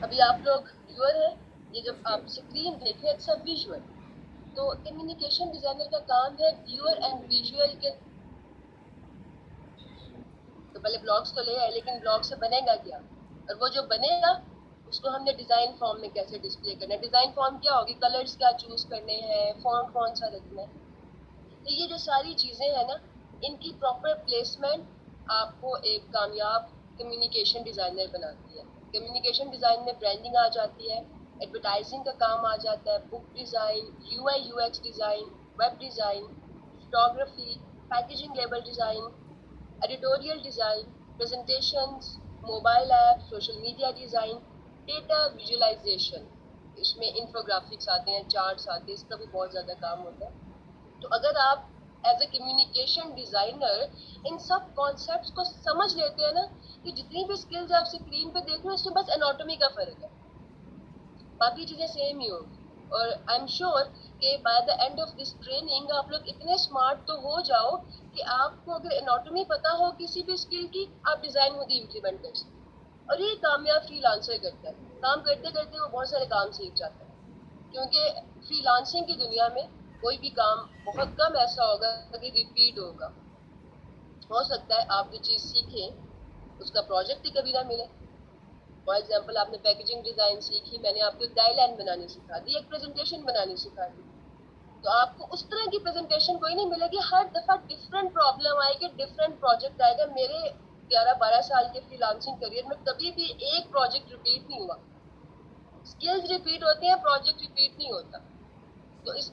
अभी आप लोग व्यूअर हैं, ये जब आप स्क्रीन देखें इट्स अ विजुअल। तो कम्युनिकेशन डिजाइनर का काम है व्यूअर एंड विजुअल के। तो पहले ब्लॉग्स तो ले आए, लेकिन ब्लॉग से बनेगा क्या? और वो जो बनेगा उसको हमने डिजाइन फॉर्म में कैसे डिस्प्ले करना है। डिजाइन फॉर्म क्या होगी, कलर्स क्या चूज करने हैं, फॉन्ट कौन सा रखना है। तो ये जो सारी चीजें हैं ना, इनकी प्रॉपर प्लेसमेंट आपको एक कामयाब कम्युनिकेशन डिजाइनर बनाती है। कम्युनिकेशन डिजाइन में ब्रांडिंग आ जाती है, एडवर्टाइजिंग का काम आ जाता है, book design, UI UX design, web design, photography, packaging label design, editorial design, presentations, mobile app, social media design, data visualisation, इसमें इंफोग्राफिक्स आते हैं, चार्ट्स आते हैं, इसका भी बहुत ज्यादा काम होता है। तो अगर आप एज ए कम्युनिकेशन डिजाइनर इन सब कॉन्सेप्ट्स को समझ लेते हैं ना, तो जितनी भी स्किल्स आप स्क्रीन पे देख रहे हो उसमें बस एनाटॉमी का फर्क है, बाकी चीजें सेम ही होगी। और आई एम श्योर कि by the end of this training आप लोग इतने स्मार्ट तो हो जाओ कि आपको अगर एनाटॉमी पता हो किसी भी स्किल की, आप डिजाइन खुद ही इम्प्लीमेंट कर सकते। और ये कामयाब फ्रीलांसर करता है, काम करते करते वो बहुत सारे काम सीख जाता है। क्योंकि फ्रीलांसिंग की दुनिया में कोई भी काम बहुत कम ऐसा होगा कि रिपीट होगा। हो सकता है आप जो चीज सीखें उसका प्रोजेक्ट ही कभी ना मिले। फॉर एग्जाम्पल आपने पैकेजिंग डिजाइन सीखी, मैंने आपको एक गाइडलाइन बनानी सिखा दी, एक प्रेजेंटेशन बनानी सिखा दी, तो आपको उस तरह की प्रेजेंटेशन कोई नहीं मिलेगी। हर दफा डिफरेंट प्रॉब्लम आएगी, डिफरेंट प्रोजेक्ट आएगा। मेरे 11-12 साल के फ्रीलांसिंग करियर में कभी भी एक प्रोजेक्ट रिपीट नहीं हुआ। स्किल्स रिपीट होती हैं, प्रोजेक्ट रिपीट नहीं होता। तो इस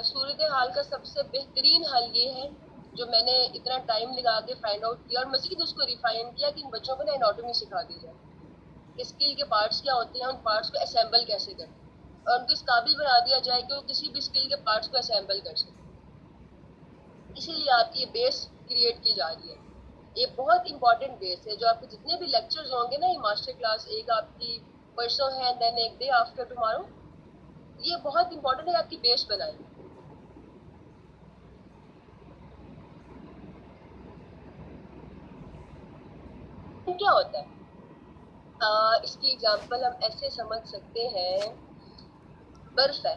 सूरत हाल का सबसे बेहतरीन हल ये है, जो मैंने इतना टाइम लगा के फाइंड आउट किया और मजीद उसको रिफाइन किया, कि इन बच्चों को ना एनाटॉमी सिखा दी जाए। स्किल के पार्ट्स क्या होते हैं, उन पार्ट्स को असेंबल कैसे करते हैं, और उनको इस काबिल बना दिया जाए कि वो किसी भी स्किल के पार्ट्स को असेंबल कर सके। इसीलिए आपकी ये बेस क्रिएट की जा रही है। ये बहुत इंपॉर्टेंट बेस है। जो आपके जितने भी लेक्चर्स होंगे ना, ये मास्टर क्लास एक आपकी परसों है, देन एक डे आफ्टर टुमारो, ये बहुत इंपॉर्टेंट है, आपकी बेस बनाए। क्या होता है, इसकी एग्जांपल हम ऐसे समझ सकते हैं, बर्फ है।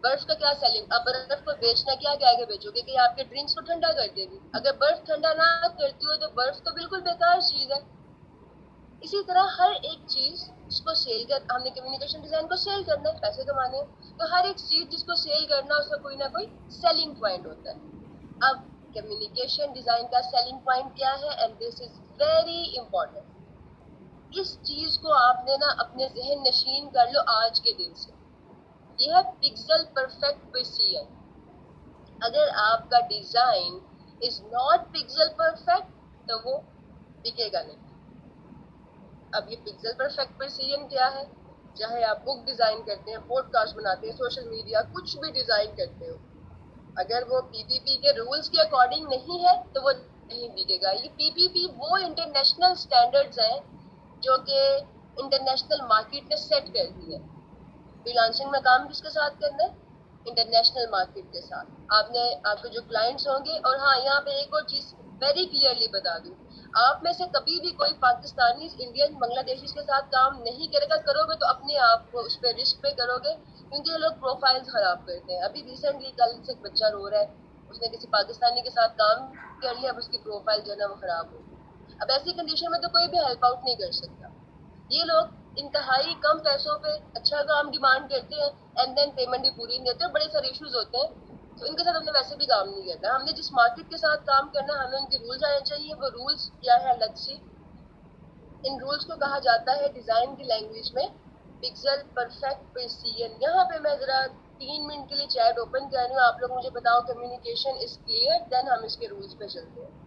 बर्फ का क्या सेलिंग, अब बर्फ को बेचना क्या क्या आगे बेचोगे कि आपके ड्रिंक्स को ठंडा कर देगी। अगर बर्फ ठंडा ना करती हो तो बर्फ तो बिल्कुल बेकार चीज है। इसी तरह हर एक चीज जिसको सेल कर, हमने कम्युनिकेशन डिजाइन को सेल करना है, पैसे कमाने हैं, तो हर एक चीज जिसको सेल करना उसका कोई ना कोई सेलिंग पॉइंट होता है। अब कम्युनिकेशन डिजाइन का सेलिंग पॉइंट क्या है, and this is very important. इस चीज को आपने ना अपने जहन नशीन कर लो आज के दिन से। यह है पिक्सल परफेक्ट प्रिसीजन। अगर आपका design is not pixel perfect तो वो बिकेगा नहीं। अब ये पिक्सल परफेक्ट प्रिसीजन क्या है, चाहे आप बुक डिजाइन करते हैं, पॉडकास्ट बनाते हैं, सोशल मीडिया कुछ भी डिजाइन करते हो, अगर वो पीपीपी के रूल्स के अकॉर्डिंग नहीं है तो वो नहीं बिकेगा। ये पीपीपी वो इंटरनेशनल स्टैंडर्ड्स हैं जो कि इंटरनेशनल मार्केट ने सेट कर दी है। फ्रीलांसिंग में काम किसके साथ करना है, इंटरनेशनल मार्केट के साथ। आपने आपके जो क्लाइंट्स होंगे, और हाँ यहाँ पे एक और चीज वेरी क्लियरली बता दूं, आप में से कभी भी कोई पाकिस्तानी, इंडियन, बांग्लादेशी के साथ काम नहीं करेगा। करोगे तो अपने आप को उस पर रिस्क पे करोगे, क्योंकि ये लोग प्रोफाइल्स खराब करते हैं। अभी रिसेंटली कल से एक बच्चा रो रहा है, उसने किसी पाकिस्तानी के साथ काम कर लिया, अब उसकी प्रोफाइल जो है ना वो खराब हो गई। अब ऐसी कंडीशन में तो कोई भी हेल्प आउट नहीं कर सकता। ये लोग इंतहाई कम पैसों पे अच्छा काम डिमांड करते हैं, एंड देन पेमेंट भी पूरी नहीं देते, बड़े सारे इश्यूज होते हैं। तो इनके साथ हमने वैसे भी काम नहीं करना। हमने जिस मार्केट के साथ काम करना, हमें उनके रूल्स आने चाहिए। वो रूल्स क्या है, लेट्स सी। इन रूल्स को कहा जाता है डिजाइन की लैंग्वेज में पिक्सल परफेक्ट प्रिसीजन। यहाँ पे मैं जरा 3 मिनट के लिए चैट ओपन कर रही हूँ, आप लोग मुझे बताओ कम्युनिकेशन इज क्लियर, देन हम इसके रूल्स पे चलते हैं।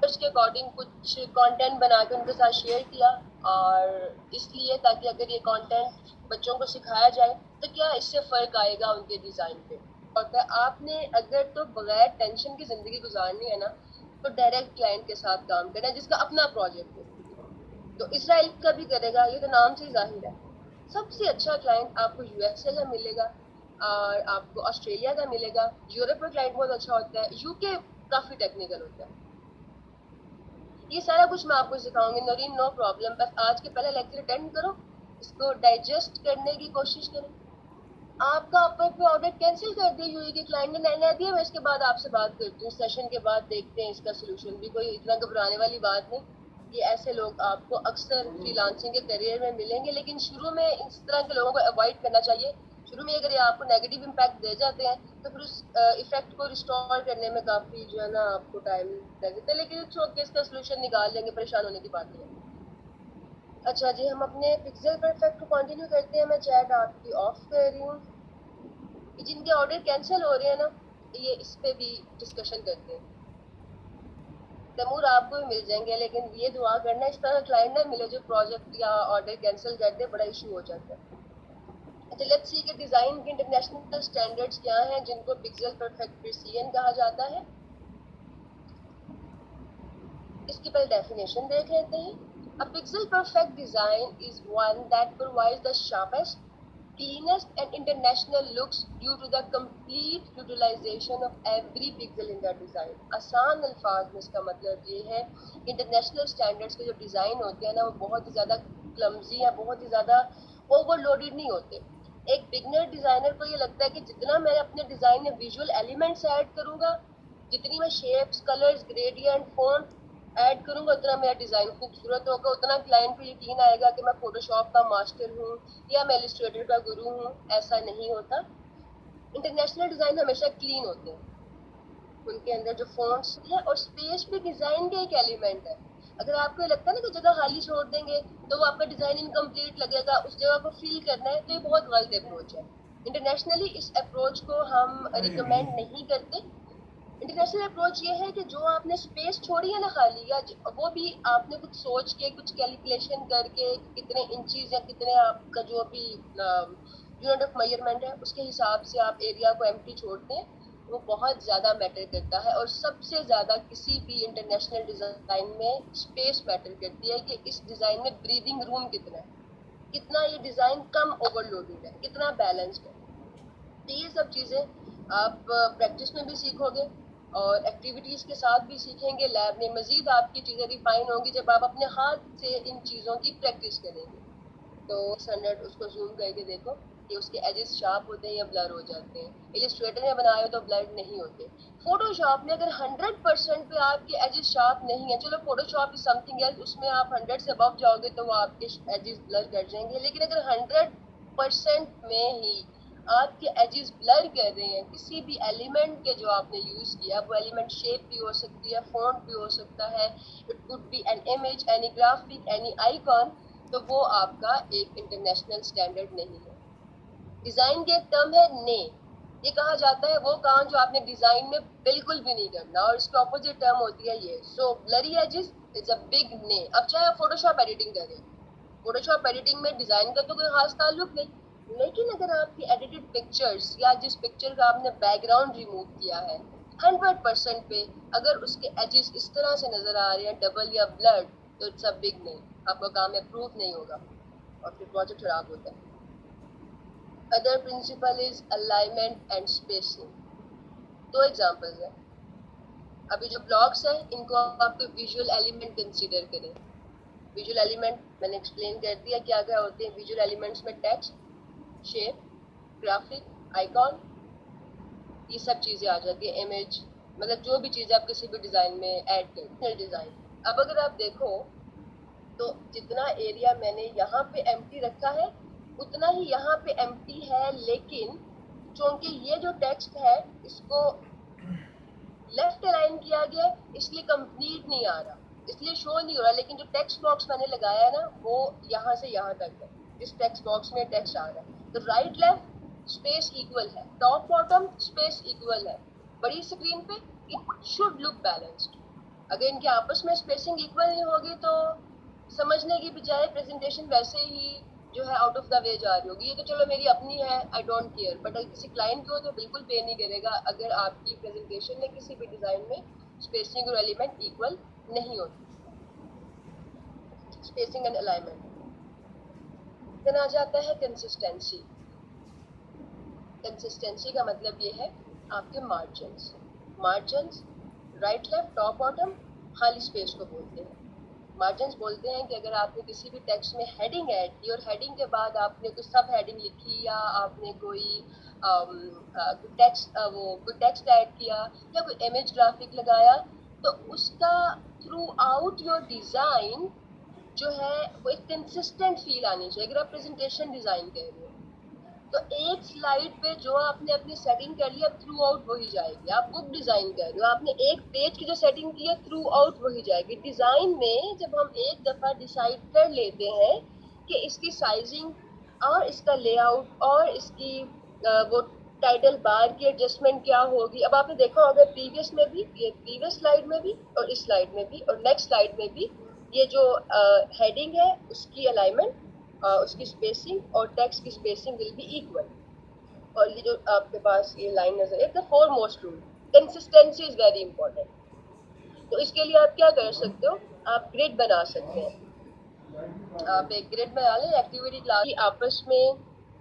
के अकॉर्डिंग कुछ कंटेंट बना के उनके साथ शेयर किया, और इसलिए ताकि अगर ये कंटेंट बच्चों को सिखाया जाए तो क्या इससे फर्क आएगा उनके डिजाइन पे। और आपने अगर तो बगैर टेंशन की जिंदगी गुजारनी है ना, तो डायरेक्ट क्लाइंट के साथ काम करना है जिसका अपना प्रोजेक्ट हो। तो इसराइल का भी करेगा, ये तो नाम से ही जाहिर है। सबसे अच्छा क्लाइंट आपको यूएसए का मिलेगा, और आपको ऑस्ट्रेलिया का मिलेगा। यूरोप में क्लाइंट बहुत अच्छा होता है, यूके काफी टेक्निकल होता है। ये सारा कुछ मैं आपको सिखाऊंगी नौरीन, नो प्रॉब्लम। बस आज के पहले लेक्चर अटेंड करो, इसको डाइजेस्ट करने की कोशिश करो। आपका अपर पे ऑर्डर कैंसिल कर दिया यूएई के क्लाइंट ने, नहीं दिया। मैं इसके बाद आपसे बात करती हूँ, सेशन के बाद देखते हैं इसका सोल्यूशन भी। कोई इतना घबराने वाली बात नहीं। ये ऐसे लोग आपको अक्सर फ्रीलांसिंग के करियर में मिलेंगे, लेकिन शुरू में इस तरह के लोगों को अवॉइड करना चाहिए। शुरू में अगर ये आपको नेगेटिव इम्पैक्ट दे जाते हैं तो फिर उस इफेक्ट को रिस्टोर करने में काफ़ी जो है ना आपको टाइम लगता है, लेकिन छोटे इसका सोल्यूशन निकाल लेंगे, परेशान होने की बात नहीं है। अच्छा जी, हम अपने पिक्सल परफेक्ट को कंटिन्यू करते हैं। मैं चैट आपकी ऑफ कर रही हूँ। जिनके ऑर्डर कैंसिल हो रहे हैं ना, ये इस पे भी डिस्कशन करते हैं। तैमूर आपको भी मिल जाएंगे, लेकिन ये दुआ करना इस तरह क्लाइंट ना मिले जो प्रोजेक्ट या ऑर्डर कैंसिल कर दे, बड़ा इशू हो जाता है। अच्छा, लेट्स सी कि डिजाइन के इंटरनेशनल स्टैंडर्ड्स क्या हैं जिनको पिक्सल परफेक्ट प्रिसीजन कहा जाता है। इसकी पहले डेफिनेशन देख लेते हैं। A pixel perfect design is one that provides the sharpest, cleanest and international looks due to the complete utilization of every pixel in the design। आसान अल्फाज में इसका मतलब ये है, इंटरनेशनल स्टैंडर्ड्स के जो डिज़ाइन होते हैं ना, वो बहुत ही ज़्यादा क्लमजी या बहुत ही ज़्यादा ओवरलोडेड नहीं होते। एक बिगनर डिज़ाइनर को ये लगता है कि जितना मैं अपने डिज़ाइन में विजुअल एलिमेंट्स ऐड करूँगा, जितनी मैं shapes, colours, gradient, font add करूंगा, उतना मेरा डिज़ाइन खूबसूरत होगा, उतना क्लाइंट को यकीन आएगा कि मैं फोटोशॉप का मास्टर हूँ या मैं इलस्ट्रेटर का गुरु हूँ। ऐसा नहीं होता। इंटरनेशनल डिज़ाइन हमेशा क्लीन होते हैं, उनके अंदर जो फॉन्ट्स है और स्पेस भी डिज़ाइन का एक एलिमेंट है। अगर आपको लगता है ना कि जगह खाली छोड़ देंगे तो वो आपका डिज़ाइन इनकम्प्लीट लगेगा, उस जगह को फिल करना है, तो ये बहुत गलत अप्रोच है। इंटरनेशनली इस अप्रोच को हम रिकमेंड नहीं करते। इंटरनेशनल अप्रोच ये है कि जो आपने स्पेस छोड़ी है ना खाली, या वो भी आपने कुछ सोच के, कुछ कैलकुलेशन करके, कितने इंचीज या कितने आपका जो भी यूनिट ऑफ मेजरमेंट है उसके हिसाब से आप एरिया को एम्प्टी छोड़ते हैं, वो बहुत ज़्यादा मैटर करता है। और सबसे ज़्यादा किसी भी इंटरनेशनल डिज़ाइन में स्पेस मैटर करती है कि इस डिज़ाइन में ब्रीदिंग रूम कितना है, कितना ये डिज़ाइन कम ओवरलोडेड है, कितना बैलेंस्ड है। तो ये सब चीज़ें आप प्रैक्टिस में भी सीखोगे और एक्टिविटीज़ के साथ भी सीखेंगे। लैब में मज़ीद आपकी चीज़ें रिफाइन होंगी जब आप अपने हाथ से इन चीज़ों की प्रैक्टिस करेंगे। तो स्टैंडर्ड उसको जूम करके देखो कि उसके एजेस शार्प होते हैं या ब्लर हो जाते हैं। इलस्ट्रेटर में बनाए हो तो ब्लर नहीं होते। फोटोशॉप में अगर 100% पे आपके एजेस शार्प नहीं है, चलो फोटोशॉप इज समथिंग एल्स, उसमें आप 100 से अबव जाओगे तो वो आपके एजेस ब्लर कर जाएंगे। लेकिन अगर 100% में ही आपके एजेस ब्लर कर रहे हैं किसी भी एलिमेंट के जो आपने यूज किया, वो एलिमेंट शेप भी हो सकती है, फॉन्ट भी हो सकता है, it could be an image, any graphic, any icon, तो वो आपका एक इंटरनेशनल स्टैंडर्ड नहीं है। डिजाइन के एक टर्म है ने, ये कहा जाता है वो काम जो आपने डिजाइन में बिल्कुल भी नहीं करना, और इसके ऑपोजिट टर्म होती है ये। So blurry edges is a big no. अब चाहे आप फोटोशॉप एडिटिंग करें, फोटोशॉप एडिटिंग में डिजाइन का तो कोई खास ताल्लुक नहीं, लेकिन अगर आपकी एडिटेड पिक्चर्स या जिस पिक्चर का आपने बैकग्राउंड रिमूव किया है 100% पे अगर उसके एजेस इस तरह से नजर आ रहे हैं डबल या ब्लड, तो इट्स अ बिग ने, आपका काम अप्रूव नहीं होगा और फिर प्रोजेक्ट खराब होता है। Other principle is alignment and spacing. दो एग्जांपल्स हैं। अभी जो ब्लॉक्स हैं इनको आप विजुअल एलिमेंट कंसीडर करें। विजुअल एलिमेंट मैंने एक्सप्लेन कर दिया क्या क्या होते हैं। विजुअल एलिमेंट्स में टेक्स्ट, शेप, ग्राफिक, आइकॉन, ये सब चीज़ें आ जाती है। इमेज, मतलब जो भी चीज़ आप किसी भी डिज़ाइन में ऐड करते हैं डिज़ाइन। अब अगर आप देखो तो जितना एरिया मैंने यहाँ पे एम्प्टी रखा है उतना ही यहाँ पे एम्प्टी है, लेकिन क्योंकि ये जो टेक्स्ट है इसको लेफ्ट अलाइन किया गया इसलिए कंप्लीट नहीं आ रहा, इसलिए शो नहीं हो रहा। लेकिन जो टेक्स्ट बॉक्स मैंने लगाया है ना वो यहाँ से यहाँ तक है, इस टेक्स्ट बॉक्स में टेक्स्ट आ रहा है। तो राइट लेफ्ट स्पेस इक्वल है, टॉप बॉटम स्पेस इक्वल है। बड़ी स्क्रीन पे इट शुड लुक बैलेंस्ड। अगर इनके आपस में स्पेसिंग इक्वल नहीं होगी तो समझने की बजाय प्रेजेंटेशन वैसे ही जो है आउट ऑफ द वे जा रही होगी। ये तो चलो मेरी अपनी है, आई डोंट केयर, बट अगर किसी क्लाइंट को तो बिल्कुल पे नहीं करेगा अगर आपकी प्रेजेंटेशन में किसी भी डिज़ाइन में स्पेसिंग और एलिमेंट इक्वल नहीं होती। Spacing and alignment. देन आ जाता है कंसिस्टेंसी। कंसिस्टेंसी का मतलब ये है आपके margins. Margins right left top bottom खाली स्पेस को बोलते हैं। मार्जिन्स बोलते हैं कि अगर आपने किसी भी टेक्स्ट में हेडिंग ऐड की और हेडिंग के बाद आपने कोई सब हेडिंग लिखी या आपने कोई टेक्स्ट ऐड किया या कोई इमेज ग्राफिक लगाया, तो उसका थ्रू आउट योर डिज़ाइन जो है वो एक कंसिस्टेंट फील आनी चाहिए। अगर आप प्रेजेंटेशन डिज़ाइन कर रहे हो तो एक स्लाइड पे जो आपने अपनी सेटिंग कर ली अब थ्रू आउट वही जाएगी। आप बुक डिजाइन कर रहे हो, आपने एक पेज की जो सेटिंग की है थ्रू आउट वही जाएगी। डिजाइन में जब हम एक दफा डिसाइड कर लेते हैं कि इसकी साइजिंग और इसका लेआउट और इसकी वो टाइटल बार की एडजस्टमेंट क्या होगी। अब आपने देखा होगा प्रीवियस में भी, ये प्रीवियस स्लाइड में भी और इस स्लाइड में भी और नेक्स्ट स्लाइड में भी, ये जो हेडिंग है उसकी अलाइनमेंट, उसकी स्पेसिंग और टेक्स्ट की स्पेसिंग विल बी इक्वल। और ये जो आपके पास ये लाइन नजर है, the four most rule, consistency is very important. तो इसके लिए आप क्या कर सकते हो, आप ग्रिड बना सकते हैं। आप एक ग्रिड बना लें, एक्टिविटी क्लास की आपस में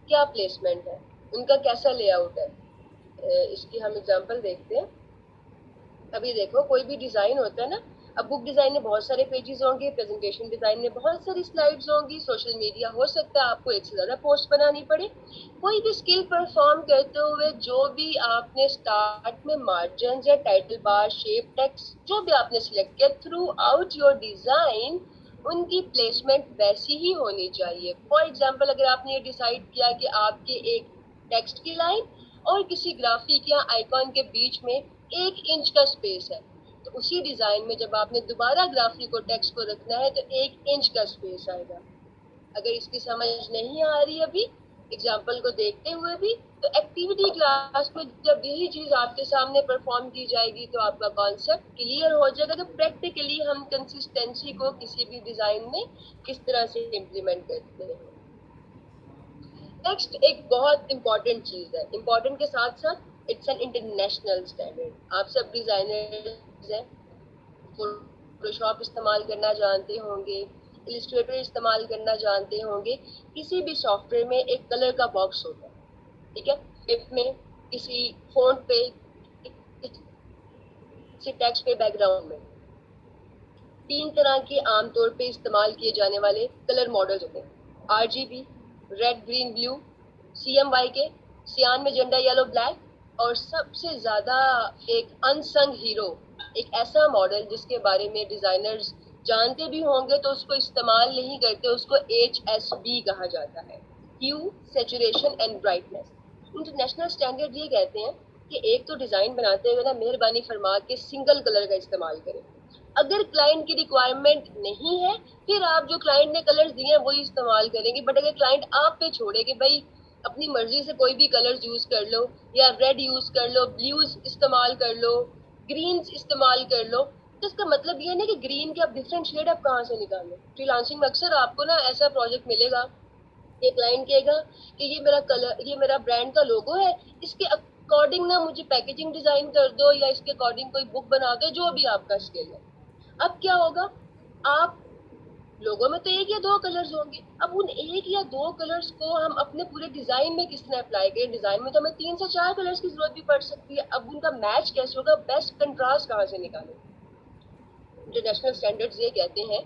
क्या प्लेसमेंट है, उनका कैसा लेआउट है। इसकी हम एग्जांपल देखते हैं। अभी देखो कोई भी डिजाइन होता है ना, अब बुक डिजाइन में बहुत सारे पेजेस होंगे, प्रेजेंटेशन डिजाइन में बहुत सारी स्लाइड्स होंगी, सोशल मीडिया हो सकता है आपको एक से ज्यादा पोस्ट बनानी पड़े। कोई भी स्किल परफॉर्म करते हुए जो भी आपने स्टार्ट में मार्जिन या टाइटल बार, शेप, टेक्स्ट जो भी आपने सिलेक्ट किया, थ्रू आउट योर डिजाइन उनकी प्लेसमेंट वैसी ही होनी चाहिए। फॉर एग्जाम्पल अगर आपने ये डिसाइड किया कि आपके एक टेक्स्ट की लाइन और किसी ग्राफिक या आइकॉन के बीच में 1 इंच का स्पेस है, तो उसी डिजाइन में जब आपने दोबारा ग्राफिक और टेक्स्ट को रखना है तो 1 इंच का स्पेस आएगा। अगर इसकी समझ नहीं आ रही अभी एग्जाम्पल को देखते हुए भी, तो एक्टिविटी क्लास में जब यही चीज आपके सामने परफॉर्म की जाएगी तो आपका कॉन्सेप्ट क्लियर हो जाएगा कि प्रैक्टिकली हम कंसिस्टेंसी को किसी भी डिजाइन में किस तरह से इम्प्लीमेंट करते हैं। नेक्स्ट एक बहुत इंपॉर्टेंट चीज है, इंपॉर्टेंट के साथ साथ इट्स एन इंटरनेशनल स्टैंडर्ड। आप सब डिजाइनर्स हैं, फोटोशॉप इस्तेमाल करना जानते होंगे, इलिस्ट्रेटर इस्तेमाल करना जानते होंगे। किसी भी सॉफ्टवेयर में एक कलर का बॉक्स होता है, ठीक है। इफ में किसी फोन पे, किसी टेक्स्ट पे, बैकग्राउंड में 3 तरह के आमतौर पे इस्तेमाल किए जाने वाले कलर मॉडल्स होते हैं, RGB, red, green, blue, CMYK, सियान, मैजेंडा, येलो, ब्लैक, और सबसे ज्यादा एक अनसंग हीरो, एक ऐसा मॉडल जिसके बारे में डिजाइनर्स जानते भी होंगे तो उसको इस्तेमाल नहीं करते, उसको HSB कहा जाता है, hue, saturation and brightness. International standard ये कहते हैं कि एक तो डिजाइन बनाते हुए ना मेहरबानी फरमा के सिंगल कलर का इस्तेमाल करें। अगर क्लाइंट की रिक्वायरमेंट नहीं है फिर आप जो क्लाइंट ने कलर्स दिए हैं वही इस्तेमाल करेंगे। बट अगर क्लाइंट आप पे छोड़े कि भाई अपनी मर्जी से कोई भी कलर्स यूज कर लो, या रेड यूज कर लो, ब्लूज इस्तेमाल कर लो, ग्रीन्स इस्तेमाल कर लो, तो इसका मतलब ये नहीं कि ग्रीन के आप डिफरेंट शेड आप कहाँ से निकालें। फ्रीलांसिंग में अक्सर आपको ना ऐसा प्रोजेक्ट मिलेगा, ये क्लाइंट कहेगा कि ये मेरा कलर, ये मेरा ब्रांड का लोगो है, इसके अकॉर्डिंग ना मुझे पैकेजिंग डिजाइन कर दो या इसके अकॉर्डिंग कोई बुक बना दो, जो भी आपका स्किल है। अब क्या होगा, आप लोगों में तो 1 या 2 कलर्स होंगे, अब उन 1 या 2 कलर्स को हम अपने पूरे डिजाइन में किस तरह अप्लाई करें। डिजाइन में तो हमें 3 से 4 कलर्स की जरूरत भी पड़ सकती है, अब उनका मैच कैसे होगा, बेस्ट कंट्रास्ट कहाँ से निकालें। इंटरनेशनल स्टैंडर्ड्स ये कहते हैं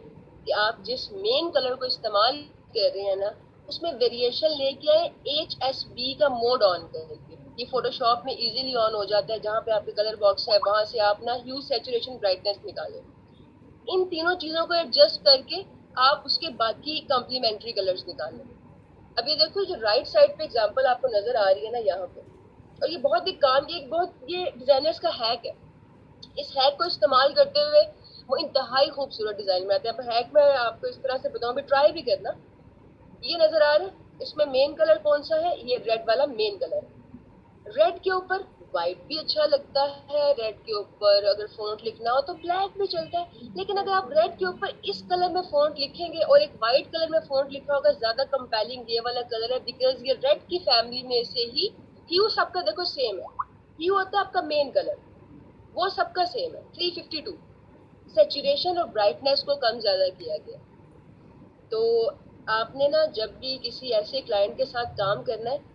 कि आप जिस मेन कलर को इस्तेमाल कर रहे हैं ना उसमें वेरिएशन लेके आए, HSB का मोड ऑन करके। ये फोटोशॉप में इजीली ऑन हो जाता है, जहाँ पे आपके कलर बॉक्स है वहां से आप ना ह्यू, सैचुरेशन, ब्राइटनेस निकालें। इन तीनों चीजों को एडजस्ट करके आप उसके बाकी कॉम्प्लीमेंट्री कलर्स निकालें। अब ये देखो जो राइट साइड पे एग्जांपल आपको नजर आ रही है ना यहाँ पे, और ये बहुत ही काम की, एक बहुत ये डिजाइनर्स का हैक है। इस हैक को इस्तेमाल करते हुए वो इंतहाई खूबसूरत डिजाइन में आते हैं। अब हैक में आपको इस तरह से बताऊं, भी ट्राई भी करना। ये नजर आ रहा है, इसमें मेन कलर कौन सा है, ये रेड वाला मेन कलर। रेड के ऊपर व्हाइट भी अच्छा लगता है, रेड के ऊपर अगर फॉन्ट लिखना हो तो ब्लैक भी चलता है। लेकिन अगर आप रेड के ऊपर इस कलर में फॉन्ट लिखेंगे और एक व्हाइट कलर में फॉन्ट लिखा होगा, ज्यादा कंपेलिंग ये वाला कलर है, बिकॉज ये रेड की फैमिली में से ही ह्यू सबका देखो सेम है। ह्यू होता है आपका मेन कलर, वो सबका सेम है 352। सैचुरेशन और ब्राइटनेस को कम ज्यादा किया गया। तो आपने ना जब भी किसी ऐसे क्लाइंट के साथ काम करना है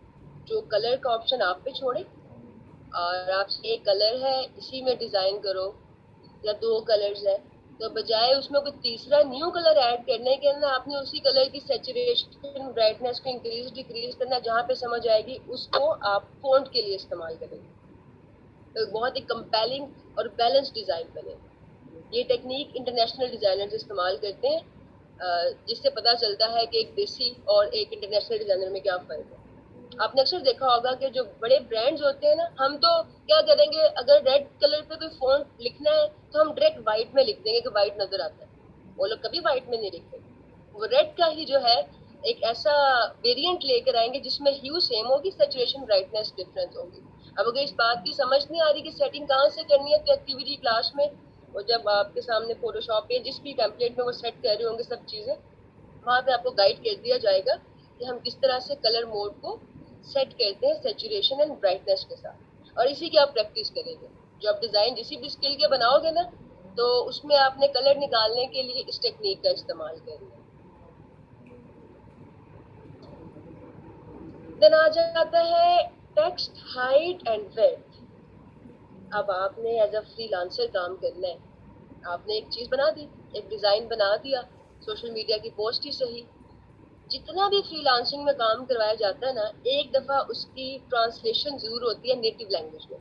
जो कलर का ऑप्शन आप पे छोड़े और आप एक कलर है इसी में डिजाइन करो, या 2 कलर्स है, तो बजाय उसमें कोई तीसरा न्यू कलर ऐड करने के अंदर आपने उसी कलर की सैचुरेशन ब्राइटनेस को इंक्रीज डिक्रीज करना, जहाँ पे समझ आएगी उसको आप फॉन्ट के लिए इस्तेमाल करेंगे, तो बहुत ही कंपेलिंग और बैलेंस डिजाइन बने। ये टेक्निक इंटरनेशनल डिजाइनर्स इस्तेमाल करते हैं, जिससे पता चलता है कि एक देसी और एक इंटरनेशनल डिजाइनर में क्या फर्क है। आपने अक्सर देखा होगा कि जो बड़े ब्रांड्स होते हैं ना, हम तो क्या करेंगे, अगर रेड कलर पे कोई फॉन्ट लिखना है तो हम डायरेक्ट व्हाइट में लिख देंगे कि व्हाइट नजर आता है। वो लोग कभी व्हाइट में नहीं लिखते, वो रेड का ही जो है एक ऐसा वेरिएंट लेकर आएंगे जिसमें ह्यू सेम होगी, सैचुरेशन ब्राइटनेस डिफरेंस होगी। अब अगर इस बात की समझ नहीं आ रही कि सेटिंग कहाँ से करनी है, तो एक्टिविटी क्लास में वो जब आपके सामने फोटोशॉप पे जिस भी टेम्पलेट में वो सेट कर रहे होंगे सब चीजें, वहां पे आपको गाइड कर दिया जाएगा कि हम किस तरह से कलर मोड को सेट करते हैं सैचुरेशन एंड ब्राइटनेस के साथ, और इसी की आप प्रैक्टिस करेंगे। जो आप डिजाइन जिस भी स्किल के बनाओगे ना, तो उसमें आपने कलर निकालने के लिए इस टेक्निक का इस्तेमाल करना है। देन आ जाता है टेक्स्ट हाइट एंड विड्थ। अब आपने एज अ फ्रीलांसर काम करना है, आपने एक चीज बना दी, एक डिजाइन बना दिया, सोशल मीडिया की पोस्ट ही सही। जितना भी फ्रीलांसिंग में काम करवाया जाता है ना, एक दफा उसकी ट्रांसलेशन जरूर होती है नेटिव लैंग्वेज में।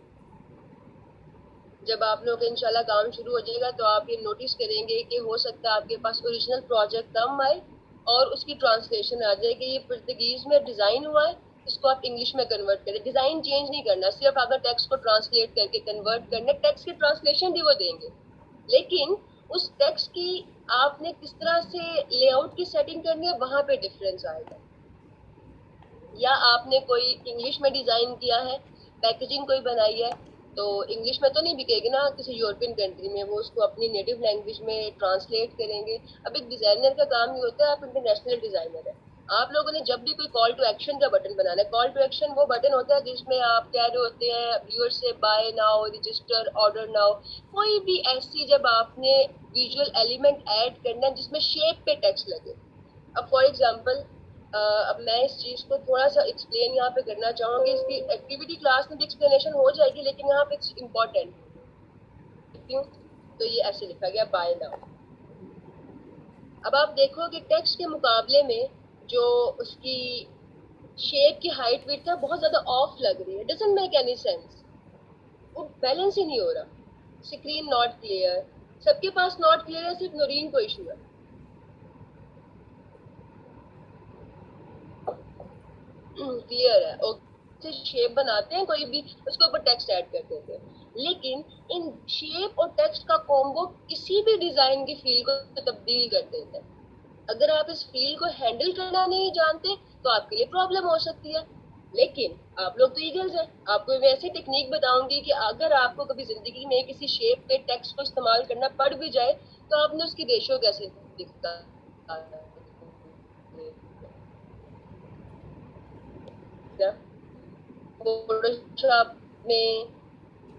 जब आप लोग का इंशाल्लाह काम शुरू हो जाएगा तो आप ये नोटिस करेंगे कि हो सकता है आपके पास ओरिजिनल प्रोजेक्ट कम आए और उसकी ट्रांसलेशन आ जाए कि ये पुर्तगीज में डिजाइन हुआ है, इसको आप इंग्लिश में कन्वर्ट करें। डिजाइन चेंज नहीं करना, सिर्फ आपका टेक्स्ट को ट्रांसलेट करके कन्वर्ट करना। टेक्स्ट की ट्रांसलेशन भी वो देंगे, लेकिन उस टेक्स्ट की आपने किस तरह से लेआउट की सेटिंग करनी है, वहां पे डिफरेंस आएगा। या आपने कोई इंग्लिश में डिजाइन किया है, पैकेजिंग कोई बनाई है, तो इंग्लिश में तो नहीं बिकेगी ना किसी यूरोपियन कंट्री में, वो उसको अपनी नेटिव लैंग्वेज में ट्रांसलेट करेंगे। अब एक डिजाइनर का काम ये होता है, आप इंटरनेशनल डिजाइनर है, आप लोगों ने जब भी कोई कॉल टू एक्शन का बटन बनाना है, कॉल टू एक्शन वो बटन होता है जिसमें आप कह रहे होते हैं व्यूअर से buy now, register, order now, कोई भी ऐसी जब आपने विजुअल एलिमेंट ऐड करना है जिसमें शेप पे टेक्स्ट लगे। अब फॉर एग्जांपल, अब मैं इस चीज को थोड़ा सा एक्सप्लेन यहाँ पे करना चाहूंगी, इसकी एक्टिविटी क्लास में भी एक्सप्लेनेशन हो जाएगी, लेकिन यहाँ पे इट्स इम्पोर्टेंट। क्यों? तो ये ऐसे लिखा गया बाय नाउ। अब आप देखो कि टेक्स्ट के मुकाबले में जो उसकी शेप की हाइट विड्थ है बहुत ज्यादा ऑफ लग रही है, डजंट मेक एनी सेंस, वो बैलेंस ही नहीं हो रहा। स्क्रीन नॉट क्लियर, सबके पास नॉट क्लियर है, सिर्फ नौरीन को इशू है। क्लियर है, ओके, शेप बनाते हैं कोई भी, उसके ऊपर टेक्स्ट ऐड कर देते हैं, लेकिन इन शेप और टेक्स्ट का कॉम्बो किसी भी डिजाइन की फील को तब्दील कर देता है। अगर आप इस फील को हैंडल करना नहीं जानते तो आपके लिए प्रॉब्लम हो सकती है। लेकिन आप लोग तो ईगल्स हैं, आपको मैं ऐसी टेक्निक बताऊंगी कि अगर आपको कभी जिंदगी में किसी शेप पे टेक्स्ट को इस्तेमाल करना पड़ भी जाए तो आपने उसकी रेशियो कैसे दिखता है। फोटोशॉप में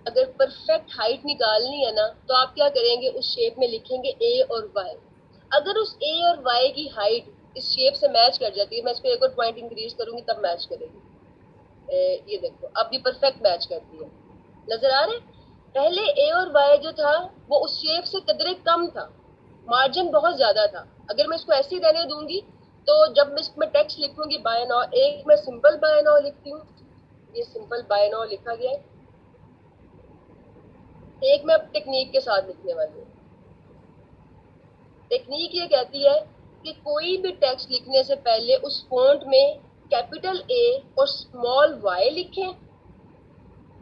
अगर परफेक्ट हाइट निकालनी है ना, तो आप क्या करेंगे, उस शेप में लिखेंगे ए और वाई। अगर उस ए और वाई की हाइट इस शेप से मैच कर जाती है, मैं इसको एक और पॉइंट इंक्रीज करूंगी तब मैच करेगी। ये देखो अब ये परफेक्ट मैच करती है, नजर आ रहे। पहले ए और वाई जो था वो उस शेप से कदरे कम था, मार्जिन बहुत ज्यादा था। अगर मैं इसको ऐसे ही रहने दूंगी तो जब मैं इसमें टेक्स्ट लिखूंगी बाय नाउ, एक मैं सिंपल बाय नाउ लिखती हूँ, ये सिंपल बाय नाउ लिखा गया है, एक मैं अब टेक्निक के साथ लिखने वाली हूँ। टेक्निक ये कहती है कि कोई भी टेक्स्ट लिखने से पहले उस फॉन्ट में कैपिटल ए और स्मॉल वाई लिखें।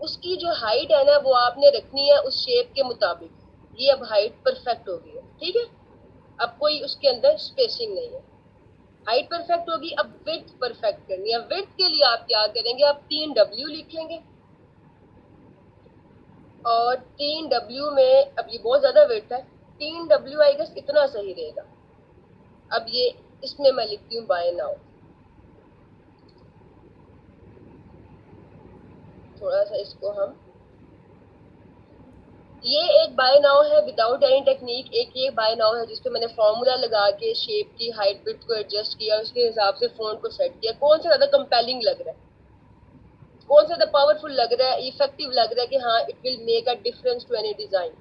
उसकी जो हाइट है ना वो आपने रखनी है उस शेप के मुताबिक। ये अब हाइट परफेक्ट हो गई है, ठीक है, अब कोई उसके अंदर स्पेसिंग नहीं है, हाइट परफेक्ट होगी। अब विड्थ परफेक्ट करनी है, विड्थ के लिए आप क्या करेंगे, आप 3W लिखेंगे, और 3W में अब ये बहुत ज्यादा विड्थ है, 3W आई गेस इतना सही रहेगा। अब ये इसमें मैं लिखती हूँ बाय नाउ, थोड़ा सा इसको हम, ये एक बाय नाउ है विदाउट एनी टेक्निक। एक ये बाय नाउ है जिसपे मैंने फॉर्मूला लगा के शेप की हाइट विड्थ को एडजस्ट किया, उसके हिसाब से फॉन्ट को सेट किया, कौन सा ज्यादा कंपेलिंग लग रहा है, कौन सा ज्यादा पावरफुल लग रहा है, इफेक्टिव लग रहा है कि हाँ it will make a difference to any design.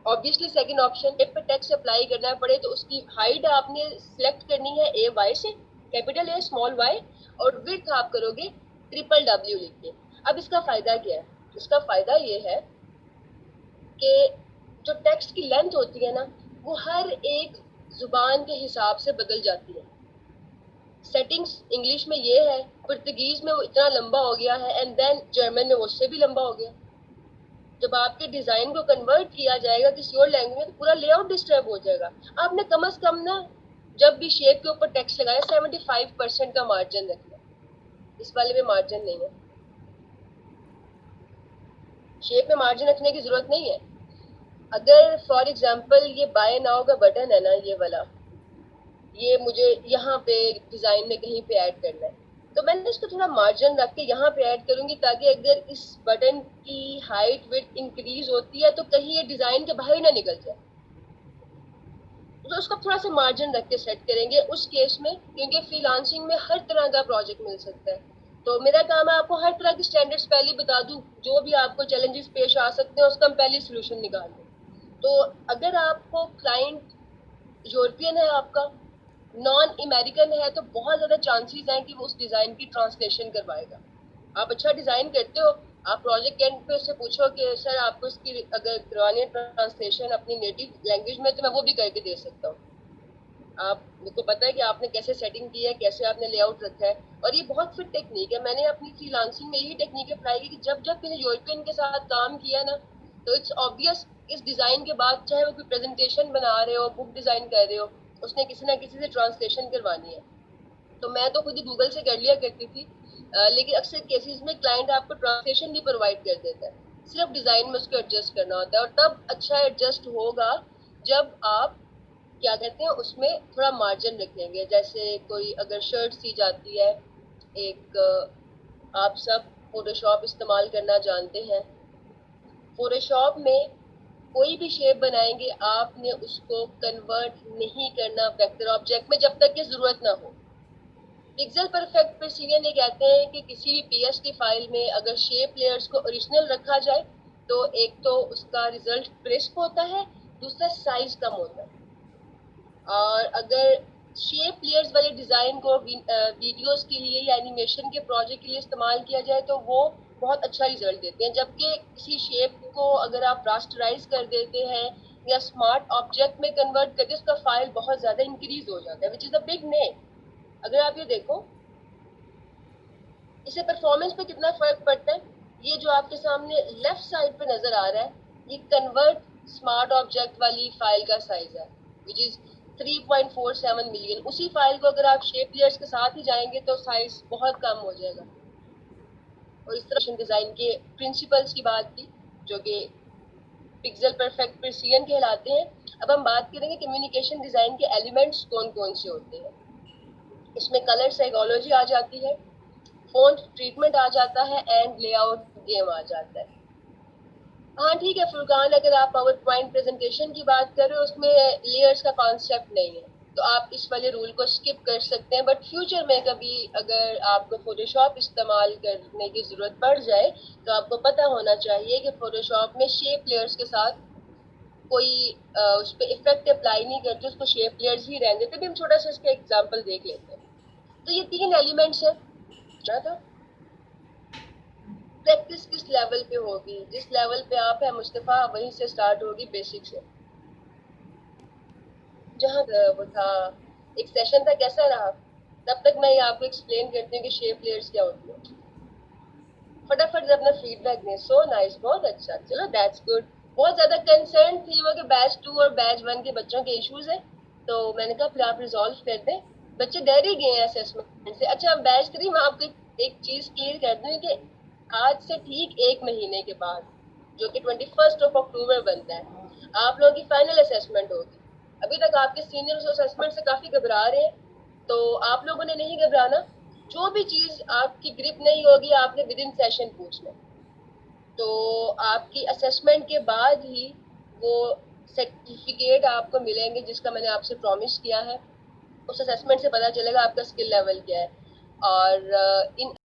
Obviously second option, tape पे टैक्स अप्लाई करना पड़े तो उसकी हाइट आपने सिलेक्ट करनी है ए वाई से, कैपिटल ए स्मॉल वाई, और विड्थ आप करोगे ट्रिपल डब्ल्यू लिख के। अब इसका फायदा क्या है? इसका फायदा ये है कि जो टेक्स्ट की लेंथ होती है ना, वो हर एक जुबान के हिसाब से बदल जाती है। सेटिंग्स इंग्लिश में ये है, पुर्तगीज में वो इतना लंबा हो गया है, एंड देन जर्मन में उससे भी लंबा हो गया। जब आपके डिजाइन को कन्वर्ट किया जाएगा किसी और लैंग्वेज में तो पूरा लेआउट डिस्टर्ब हो जाएगा। आपने कम से कम ना जब भी शेप के ऊपर टेक्स्ट लगाया 75% का मार्जिन रखना। इस वाले में मार्जिन नहीं है, शेप में मार्जिन रखने की जरूरत नहीं है। अगर फॉर एग्जांपल ये बाय नाउ का बटन है ना, ये वाला, ये मुझे यहाँ पे डिजाइन में कहीं पे ऐड करना है, तो मैंने इसको थोड़ा मार्जिन रख के यहाँ पे ऐड करूंगी, ताकि अगर इस बटन की हाइट विड्थ इंक्रीज होती है तो कहीं ये डिजाइन के बाहर ना निकल जाए, तो उसको थोड़ा सा मार्जिन रख के सेट करेंगे उस केस में, क्योंकि फ्रीलांसिंग में हर तरह का प्रोजेक्ट मिल सकता है। तो मेरा काम है आपको हर तरह के स्टैंडर्ड्स पहले बता दूं, जो भी आपको चैलेंजेस पेश आ सकते हैं उसका हम पहले सोल्यूशन निकाल दें। तो अगर आपको क्लाइंट यूरोपियन है, आपका नॉन अमेरिकन है, तो बहुत ज्यादा चांसेस हैं कि वो उस डिजाइन की ट्रांसलेशन करवाएगा। आप अच्छा डिजाइन करते हो, आप प्रोजेक्ट एंड पे उससे पूछो कि सर आपको इसकी अगर करवानी है ट्रांसलेशन अपनी नेटिव लैंग्वेज में, तो मैं वो भी करके दे सकता हूँ। आप मुझको पता है कि आपने कैसे सेटिंग की है, कैसे आपने लेआउट रखा है, और ये बहुत फिट टेक्निक है। मैंने अपनी फ्रीलांसिंग में यही टेक्निक अप्लाई की कि जब जब मैंने यूरोपियन के साथ काम किया ना, तो इट्स ऑब्वियस इस डिजाइन के बाद चाहे वो कोई प्रेजेंटेशन बना रहे हो, बुक डिजाइन कर रहे हो, उसने किसी ना किसी से ट्रांसलेशन करवानी है। तो मैं तो खुद ही गूगल से कर लिया करती थी, लेकिन अक्सर केसेस में क्लाइंट आपको ट्रांसलेशन भी प्रोवाइड कर देता है, सिर्फ डिजाइन में उसको एडजस्ट करना होता है, और तब अच्छा एडजस्ट होगा जब आप क्या कहते हैं उसमें थोड़ा मार्जिन रखेंगे। जैसे कोई अगर शर्ट सी जाती है, एक आप सब फोटोशॉप इस्तेमाल करना जानते हैं, फोटोशॉप में कोई भी शेप बनाएंगे आपने उसको कन्वर्ट नहीं करना वेक्टर ऑब्जेक्ट में जब तक कि जरूरत ना हो। पिक्सेल परफेक्ट प्रिसीजन ये कहते हैं कि किसी भी पीएसडी फाइल में अगर शेप लेयर्स को ओरिजिनल रखा जाए तो एक तो उसका रिजल्ट क्रिस्प होता है, दूसरा साइज कम होता है। और अगर शेप लेयर्स वाले डिजाइन को वीडियोस के लिए या एनिमेशन के प्रोजेक्ट के लिए इस्तेमाल किया जाए तो वो बहुत अच्छा रिजल्ट देते हैं, जबकि किसी शेप को अगर आप रास्टराइज कर देते हैं या स्मार्ट ऑब्जेक्ट में कन्वर्ट करते हैं, उसका फाइल बहुत ज्यादा इंक्रीज हो जाता है, which is a big name. अगर आप ये देखो इससे परफॉर्मेंस पे कितना फर्क पड़ता है। ये जो आपके सामने लेफ्ट साइड पे नजर आ रहा है, ये कन्वर्ट स्मार्ट ऑब्जेक्ट वाली फाइल का साइज है, विच इज 3.47 मिलियन। उसी फाइल को अगर आप शेप लेयर्स के साथ ही जाएंगे तो साइज बहुत कम हो जाएगा। और इस तरह डिजाइन के प्रिंसिपल्स की बात की जो कि पिक्सेल परफेक्ट प्रिसीजन कहलाते हैं। अब हम बात करेंगे कम्युनिकेशन डिजाइन के एलिमेंट्स कौन कौन से होते हैं। इसमें कलर साइकोलॉजी आ जाती है, फॉन्ट ट्रीटमेंट आ जाता है, एंड लेआउट गेम आ जाता है। हाँ ठीक है फुरकान, अगर आप पावर पॉइंट प्रेजेंटेशन की बात कर रहे हो उसमें लेयर्स का कॉन्सेप्ट नहीं है तो आप इस वाले रूल को स्किप कर सकते हैं, बट फ्यूचर में कभी अगर आपको फोटोशॉप इस्तेमाल करने की जरूरत पड़ जाए तो आपको पता होना चाहिए कि फोटोशॉप में शेप लेयर्स के साथ कोई उस पर इफेक्ट अप्लाई नहीं करते, उसको शेप लेयर्स ही रहने देते। भी हम छोटा सा इसका एग्जाम्पल देख लेते हैं। तो ये 3 एलिमेंट्स है। था प्रैक्टिस किस लेवल पे होगी, जिस लेवल पे आप है मुस्तफा वहीं से स्टार्ट होगी, बेसिक से। जहाँ वो था एक सेशन था, कैसा रहा? तब तक मैं ये आपको एक्सप्लेन करती हूँ कि शेप लेयर्स क्या होती है। फटाफट से अपना फीडबैक दें। सो नाइस, बहुत अच्छा, चलो दैट्स गुड। बहुत ज्यादा कंसर्न थी वो कि बैच 2 और बैच 1 के बच्चों के इश्यूज है, तो मैंने कहा फिर आप रिजॉल्व कर दें। बच्चे डर ही गए हैं असेसमेंट से। अच्छा बैच 3 में आपको एक चीज क्लियर कर दूं कि आज से ठीक 1 महीने के बाद जो कि 21 अक्टूबर बनता है, आप लोगों की फाइनल असेसमेंट होगी। अभी तक आपके सीनियर्स असेसमेंट से काफी घबरा रहे हैं, तो आप लोगों ने नहीं घबराना। जो भी चीज आपकी ग्रिप नहीं होगी आपने विद इन सेशन पूछना, तो आपकी असेसमेंट के बाद ही वो सर्टिफिकेट आपको मिलेंगे जिसका मैंने आपसे प्रॉमिस किया है। उस असेसमेंट से पता चलेगा आपका स्किल लेवल क्या है। और इन